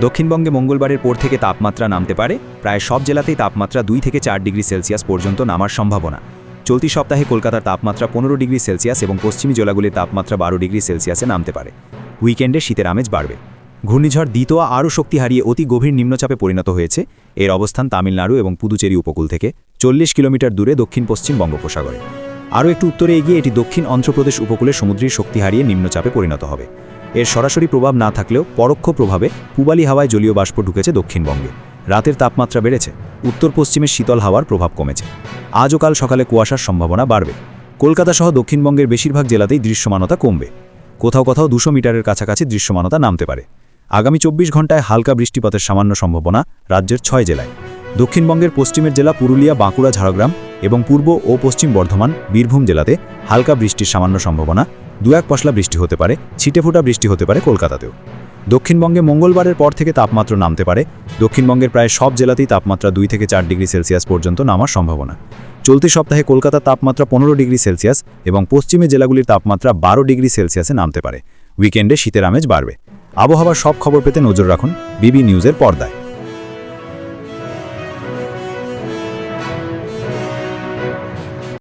দক্ষিণবঙ্গে মঙ্গলবারের পর থেকে তাপমাত্রা নামতে পারে। প্রায় সব জেলাতেই তাপমাত্রা 2 থেকে 4 ডিগ্রি সেলসিয়াস পর্যন্ত নামার সম্ভাবনা। চলতি সপ্তাহে কলকাতার তাপমাত্রা 15 ডিগ্রি সেলসিয়াস এবং পশ্চিমী জেলাগুলির তাপমাত্রা 12 ডিগ্রি সেলসিয়াসে নামতে পারে। উইকেন্ডে শীতের আমেজ বাড়বে। ঘূর্ণিঝড় দিতোয়া আরও শক্তি হারিয়ে অতি গভীর নিম্নচাপে পরিণত হয়েছে। এর অবস্থান তামিলনাড়ু এবং পুদুচেরি উপকূল থেকে 40 কিলোমিটার দূরে দক্ষিণ পশ্চিম বঙ্গোপসাগরে। আরও একটু উত্তরে এগিয়ে এটি দক্ষিণ অন্ধ্রপ্রদেশ উপকূলে সমুদ্রের শক্তি হারিয়ে নিম্নচাপে পরিণত হবে। এর সরাসরি প্রভাব না থাকলেও পরোক্ষ প্রভাবে পূবালি হাওয়ায় জলীয় বাষ্প ঢুকেছে দক্ষিণবঙ্গে। রাতের তাপমাত্রা বেড়েছে। উত্তর পশ্চিমের শীতল হাওয়ার প্রভাব কমেছে। আজ ও কাল সকালে কুয়াশার সম্ভাবনা বাড়বে। কলকাতা সহ দক্ষিণবঙ্গের বেশিরভাগ জেলাতেই দৃশ্যমানতা কমবে। কোথাও কোথাও 200 মিটারের কাছাকাছি দৃশ্যমানতা নামতে পারে। আগামী 24 ঘন্টায় হালকা বৃষ্টিপাতের সামান্য সম্ভাবনা রাজ্যের 6 জেলায়। দক্ষিণবঙ্গের পশ্চিমের জেলা পুরুলিয়া, বাঁকুড়া, ঝাড়গ্রাম এবং পূর্ব ও পশ্চিম বর্ধমান, বীরভূম জেলাতে হালকা বৃষ্টির সামান্য সম্ভাবনা। 2-1 পশলা বৃষ্টি হতে পারে। ছিটেফোঁটা বৃষ্টি হতে পারে কলকাতাতেও। দক্ষিণবঙ্গে মঙ্গলবারের পর থেকে তাপমাত্রা নামতে পারে। দক্ষিণবঙ্গের প্রায় সব জেলাতেই তাপমাত্রা 2 থেকে 4 ডিগ্রি সেলসিয়াস পর্যন্ত নামার সম্ভাবনা। চলতি সপ্তাহে কলকাতার তাপমাত্রা 15 ডিগ্রি সেলসিয়াস এবং পশ্চিমে জেলাগুলির তাপমাত্রা 12 ডিগ্রি সেলসিয়াসে নামতে পারে। উইকেন্ডে শীতের আমেজ বাড়বে। আবহাওয়ার সব খবর পেতে নজর রাখুন বিবি নিউজের পর্দায়।